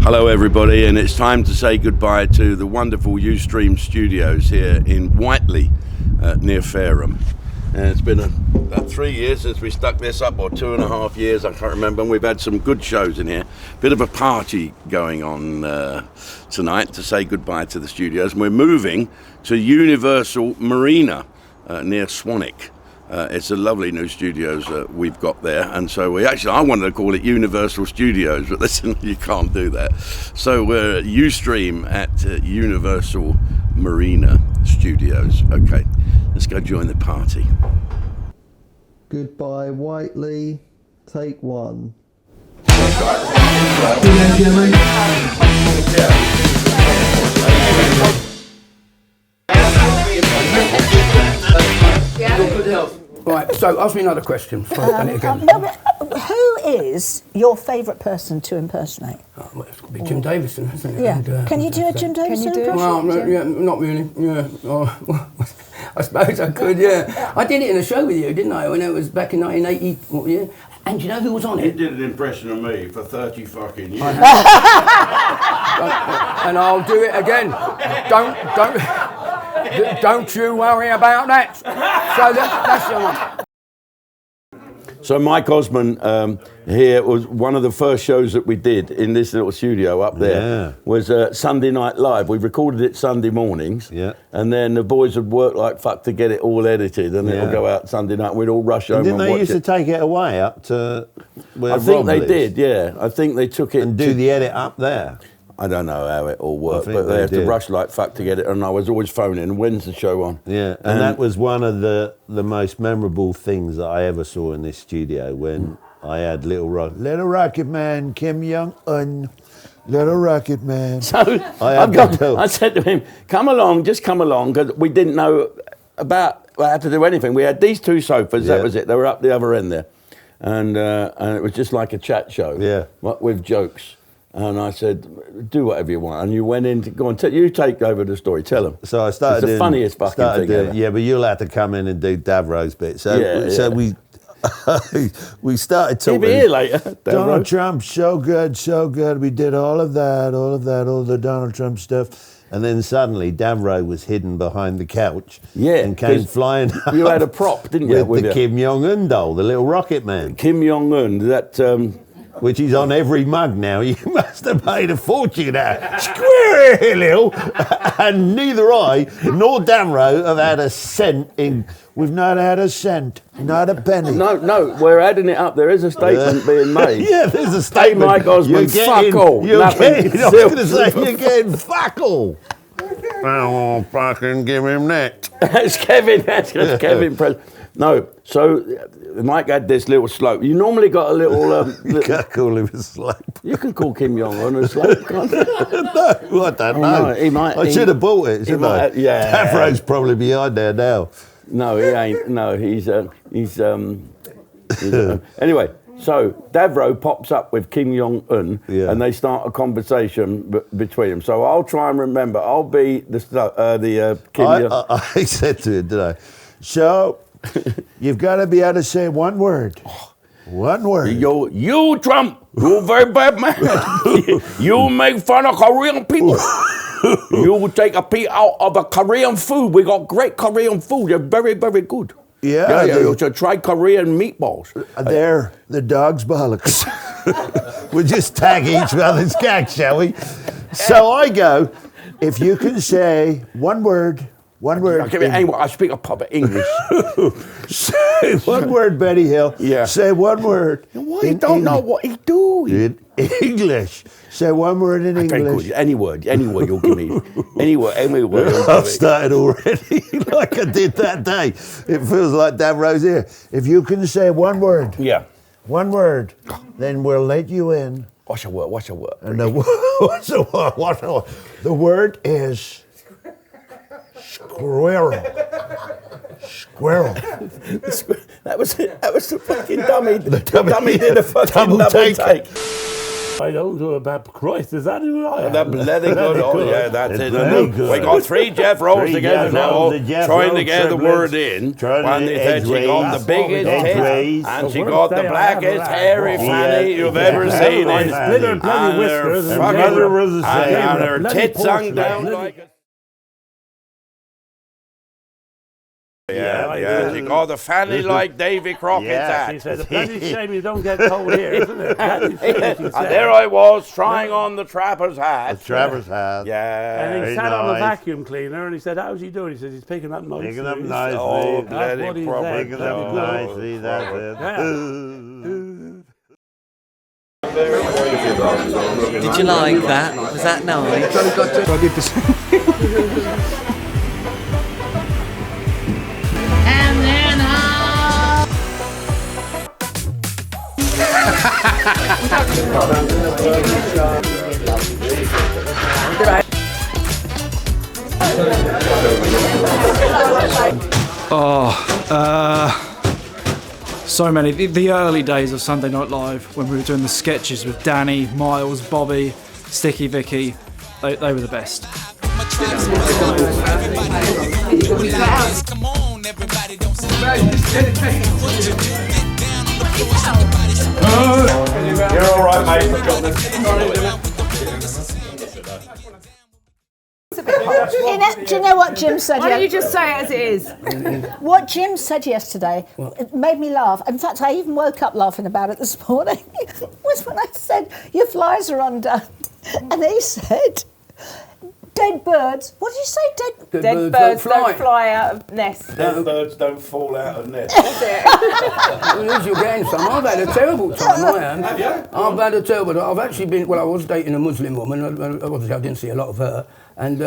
Hello everybody, and it's time to say goodbye to the wonderful Ustreme studios here in Whiteley, near Fareham. And it's been about 3 years since we stuck this up, or 2.5 years, I can't remember, and we've had some good shows in here. Bit of a party going on tonight to say goodbye to the studios. And we're moving to Universal Marina near Swanwick. It's a lovely new studios we've got there, and so I wanted to call it Universal Studios, but listen, you can't do that. So we're Ustreme at Universal Marina Studios. Okay, let's go join the party. Goodbye, Whiteley. Take one. Good health. Right, so ask me another question. Who is your favourite person to impersonate? Well, it's got to be Jim Davidson, isn't it? Yeah. And, Can you do a Jim Davidson impression? Well, yeah, not really. Yeah. Oh, I suppose I could. Yeah. I did it in a show with you, didn't I? When it was back in 1980. Yeah. And you know who was on He it? did an impression of me for 30 fucking years. And I'll do it again. Don't you worry about that. So that's the one. So Mike Osmond here was one of the first shows that we did in this little studio up there. Was Sunday Night Live. We recorded it Sunday mornings, and then the boys would work like fuck to get it all edited, and it'll go out Sunday night. We'd all rush home and watch it. Didn't they used to take it away up to where I think Rob they lives? did, yeah. I think they took it and do the edit up there. I don't know how it all worked, think but they they had to did. rush like fuck to get it, and I was always phoning, when's the show on? Yeah, and that was one of the most memorable things that I ever saw in this studio when I had Little Rocket Man, Kim Jong-un, Little Rocket Man. So I said to him, come along, just come along, because we didn't know about how to do anything. We had these two sofas, that was it, they were up the other end there. And it was just like a chat show, with jokes. And I said, do whatever you want. And you went in to go on, you take over the story, tell them. So I started It's the funniest fucking thing ever. Yeah, but you'll have to come in and do Davro's bit. So we started talking. He'll be here later. Donald Trump, so good, so good. We did all of that, all the Donald Trump stuff. And then suddenly Davro was hidden behind the couch and came flying You had a prop, didn't you? with the Kim Jong-un doll, the little rocket man. Kim Jong-un, that... which is on every mug now. You must have paid a fortune out. Squirrel! And neither I nor Davro have had a cent in... We've not had a cent, not a penny. No, we're adding it up. There is a statement being made. Yeah, there's a statement. Hey, Mike Osmond, fuck all. You're getting fuck all. I won't fucking give him that. That's Kevin. That's Kevin. No, so Mike had this little slope. You normally got a little... You can't call him a slope. You can call Kim Jong-un a slope, can't you? No, I don't know. I should have bought it, shouldn't I? Yeah. Davro's probably behind there now. No, he ain't. No, he's anyway, so Davro pops up with Kim Jong-un, and they start a conversation between them. So I'll try and remember. I'll be the Kim Jong. I said to him, did I? So you've got to be able to say one word. One word. You Trump, you're a very bad man. You make fun of Korean people. You take a piece out of the Korean food. We got great Korean food. They're very, very good. Yeah. You should try Korean meatballs. They're the dog's bollocks. We'll just tag each other's gags, shall we? So I go, if you can say one word. I speak a proper English. Say one word, Betty Hill. Yeah. Say one word. You don't know what he's doing. In English. Say one word in English. Any word you'll give me. Any word I've started already like I did that day. It feels like Davro's here. If you can say one word. Yeah. One word, then we'll let you in. What's your word? And what's the word? The word is squirrel. Squirrel. That was the fucking dummy. The dummy did a fucking double take. I don't know about Christ. Is that who I am? That bloody good. Oh, yeah, that's it. bloody good. We got 3 Jeff Rolls Three together Jeff now, Rolls, the Jeff trying to Rolls get the triplets, word in. trying to When they said she got edgeways, the biggest edgeways. tits, and The she worst got the day I blackest, ever had. hairy fanny you've ever seen. Hairy And fanny. Split her bloody her whiskers and fucking- gave her Mother was the same. and her bloody tits hung porcelain. down Bloody- like a... Yeah, Yeah, she got the fanny like Davy Crockett's Yeah, She hat. said, a bloody shame you don't get cold here, isn't it? Bloody shame, she And said. there I was, trying on the trapper's hat. Traverse hat. Yeah. And he Very sat on the nice. vacuum cleaner and he said, how's he doing? He says, he's picking up nicely. Picking up Oh, nicely. bloody what he proper. said. Picking up nicely, that's it. Did you like that? Was that nice? I did the same. So many. The early days of Sunday Night Live, when we were doing the sketches with Danny, Miles, Bobby, Sticky Vicky, they were the best. You're all right, mate. Do you know what Jim said? Why don't you just say it as it is? What Jim said yesterday, it made me laugh. In fact, I even woke up laughing about it this morning. Was when I said, your flies are undone. And he said, dead birds. What did you say? Dead birds don't fly out of nests. Dead birds don't fall out of nests. Well, at least you're getting some. I've had a terrible time, I am. I've had a terrible time. I've actually been, well, I was dating a Muslim woman. Obviously, I didn't see a lot of her. And,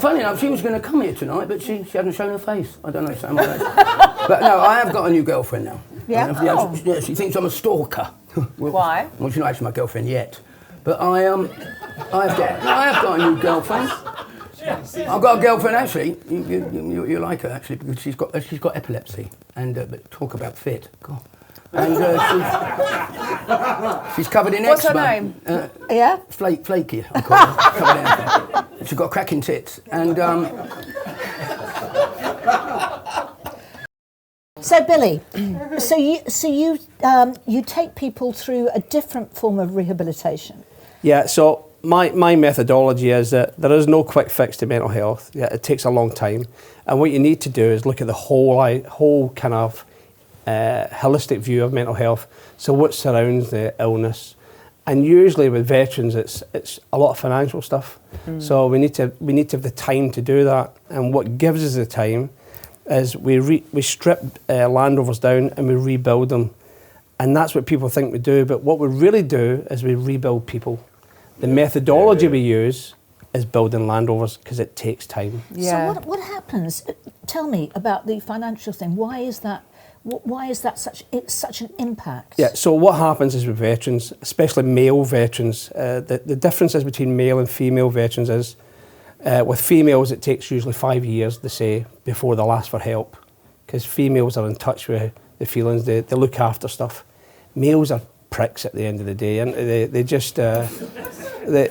funny enough, she was going to come here tonight, but she hadn't shown her face. I don't know, something like that. But no, I have got a new girlfriend now. Yeah? Yeah, she thinks I'm a stalker. Why? Well, she's not actually my girlfriend yet. But I have got a new girlfriend. I've got a girlfriend actually. You like her actually because she's got epilepsy and but talk about fit. God. And she's covered in What's eczema. her name? Yeah? Flaky, I call her. Covered in eczema. She's got cracking tits and. So Billy, you take people through a different form of rehabilitation. Yeah, so my methodology is that there is no quick fix to mental health. Yeah, it takes a long time. And what you need to do is look at the whole kind of holistic view of mental health. So what surrounds the illness. And usually with veterans, it's a lot of financial stuff. So we need to have the time to do that. And what gives us the time is we strip landovers down and we rebuild them. And that's what people think we do. But what we really do is we rebuild people. The methodology we use is building landovers because it takes time. Yeah. So what happens? Tell me about the financial thing. Why is that? Why is that such an impact? Yeah. So what happens is with veterans, especially male veterans, the differences between male and female veterans is with females it takes usually 5 years, they say, before they'll ask for help, because females are in touch with the feelings, they look after stuff. Males are pricks at the end of the day, and they just. Are we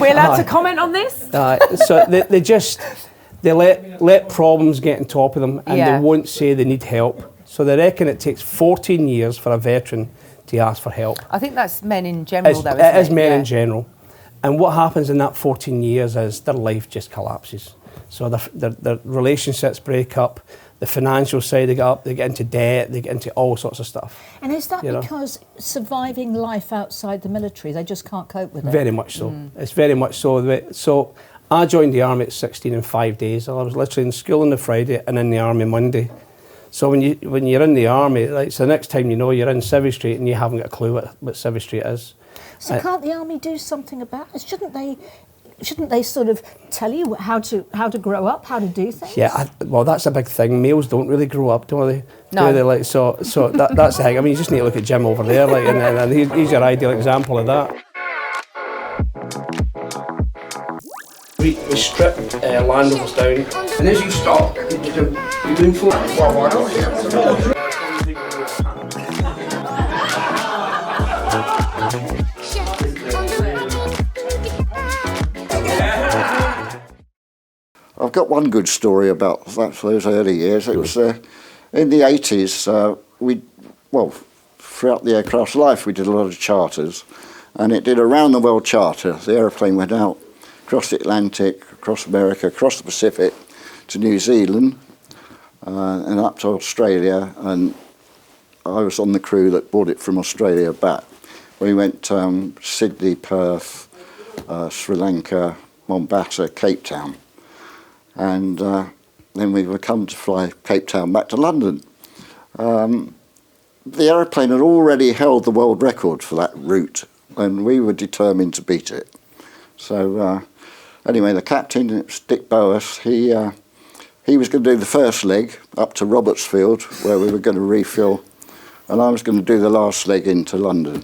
allowed to comment on this? So they let problems get on top of them, and Yeah. they won't say they need help. So they reckon it takes 14 years for a veteran to ask for help. I think that's men in general, though, isn't It is men Yeah. in general. And what happens in that 14 years is their life just collapses. So their relationships break up, the financial side they get up, they get into debt, they get into all sorts of stuff. And is that You know. because surviving life outside the military, they just can't cope with it? Very much so. It's very much so. So I joined the army at 16 in 5 days. I was literally in school on the Friday and in the army Monday. So when you're in the army, like, so the next time you know you're in Civvy Street and you haven't got a clue what Civvy Street is. So can't the army do something about it? Shouldn't they sort of tell you how to grow up, how to do things? Yeah, well, that's a big thing. Males don't really grow up, do they? No. Do they? Like, so that's the thing. I mean, you just need to look at Jim over there, like, and he's your ideal example of that. We strip landovers down, and as you stop, you move forward. got one good story about that for those early years. It was in the 80s, throughout the aircraft's life, we did a lot of charters, and it did a round-the-world charter. The aeroplane went out across the Atlantic, across America, across the Pacific, to New Zealand, and up to Australia, and I was on the crew that brought it from Australia back. We went Sydney, Perth, Sri Lanka, Mombasa, Cape Town, and then we were come to fly Cape Town back to London. The aeroplane had already held the world record for that route, and we were determined to beat it. So anyway, the captain, it was Dick Boas, he was going to do the first leg up to Robertsfield, where we were going to refuel, and I was going to do the last leg into London.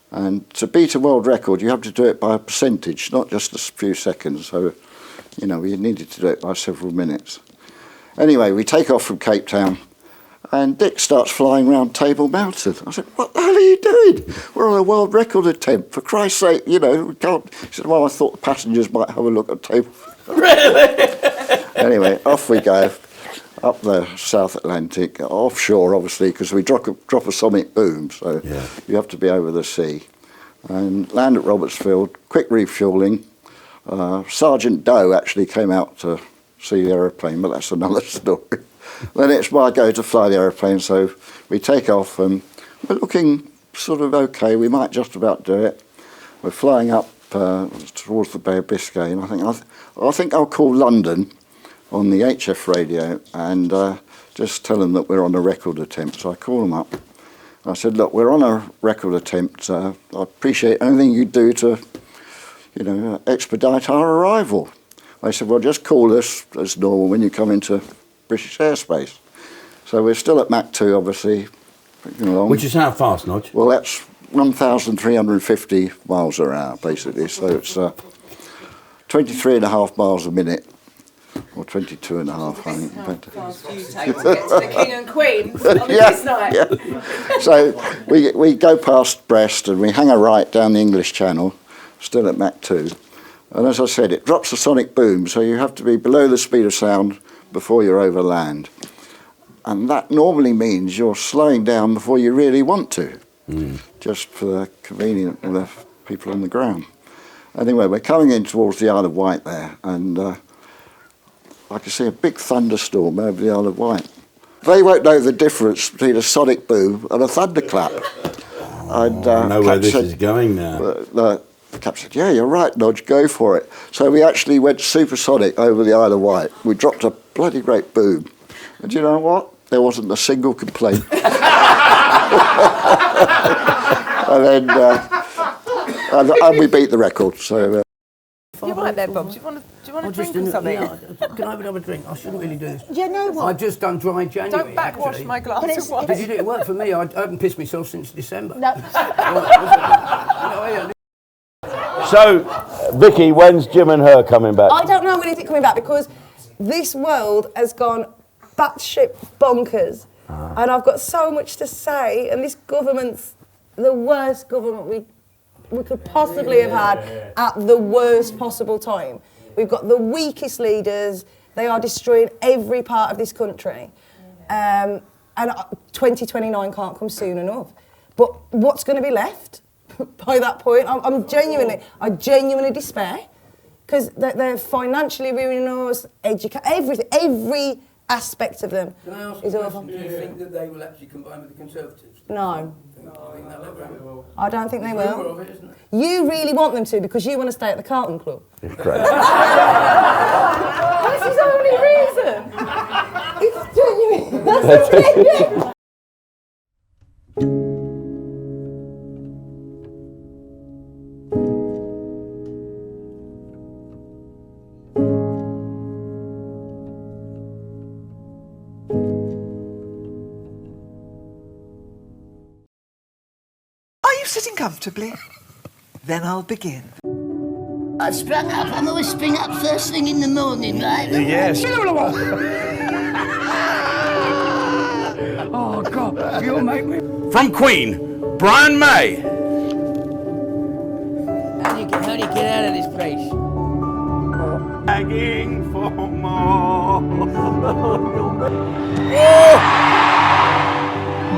And to beat a world record, you have to do it by a percentage, not just a few seconds. So, you know, we needed to do it by several minutes. Anyway, we take off from Cape Town, and Dick starts flying round Table Mountain. I said, what the hell are you doing? We're on a world record attempt. For Christ's sake, you know, we can't. He said, well, I thought the passengers might have a look at Table. Really? Anyway, off we go, up the South Atlantic, offshore, obviously, because we drop a sonic boom, so you have to be over the sea. And land at Robertsfield, quick refuelling. Sergeant Doe actually came out to see the aeroplane, but that's another story. Then it's my go to fly the aeroplane, so we take off, and we're looking sort of okay. We might just about do it. We're flying up towards the Bay of Biscay, and I think I'll call London on the HF radio and just tell them that we're on a record attempt. So I call them up. I said, look, we're on a record attempt. I appreciate anything you do to, you know, expedite our arrival. They said, well, just call us as normal when you come into British airspace. So we're still at Mach 2, obviously. Which is how fast, Nodge? Well, that's 1,350 miles per hour, basically. So it's 23.5 miles a minute, or 22.5, I think. Fast you take to get to the King and Queen on this night. Yeah. So we go past Brest and we hang a right down the English Channel, still at Mach 2. And as I said, it drops a sonic boom, so you have to be below the speed of sound before you're over land. And that normally means you're slowing down before you really want to, just for the convenience of the people on the ground. Anyway, we're coming in towards the Isle of Wight there, and I can see a big thunderstorm over the Isle of Wight. They won't know the difference between a sonic boom and a thunderclap. And, I know where this is going now. The captain said, yeah, you're right, Nodge, go for it. So we actually went supersonic over the Isle of Wight. We dropped a bloody great boom. And you know what? There wasn't a single complaint. And then and we beat the record. So. You're right there, Bob. Do you want to drink or something? Yeah, can I have another drink? I shouldn't really do this. You know what? I've just done dry January. Don't backwash actually. my glass of wine. Did you do it? It worked for me. I haven't pissed myself since December. No. So, Vicky, when's Jim and her coming back? I don't know when it's coming back because this world has gone batshit bonkers, and I've got so much to say. And this government's the worst government we could possibly have had at the worst possible time. We've got the weakest leaders. They are destroying every part of this country, and 2029 can't come soon enough. But what's going to be left? By that point, I genuinely despair, because they're financially ruining us, every aspect of them is awful. Do you think that they will actually combine with the Conservatives? No. I I don't think they will. You really want them to because you want to stay at the Carlton Club. It's great. That's his only reason. It's genuine. That's genuine. Sitting comfortably? Then I'll begin. I've sprung up. I'm always spring up first thing in the morning, right? Yes. Oh, God, you'll make me... From Queen, Brian May. How do you get out of this place? Begging for more.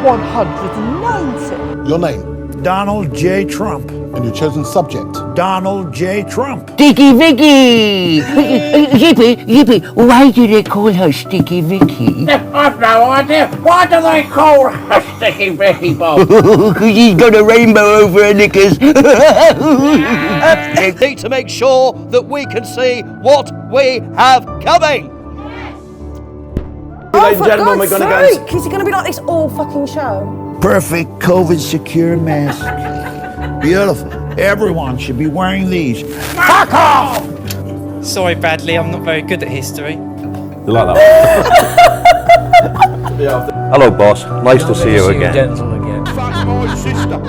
190. Your name? Donald J. Trump. And your chosen subject? Donald J. Trump. Sticky Vicky! Yippee, why do they call her Sticky Vicky? I've no idea. Why do they call her Sticky Vicky, Bob? Because she's got a rainbow over her knickers. We need to make sure that we can see what we have coming. Oh, for God's sake! Is it going to be like this all fucking show? Perfect COVID secure mask. Beautiful. Everyone should be wearing these. Fuck off! Sorry, Bradley, I'm not very good at history. You like that one? Hello, boss. Nice to see you again. Fuck my sister.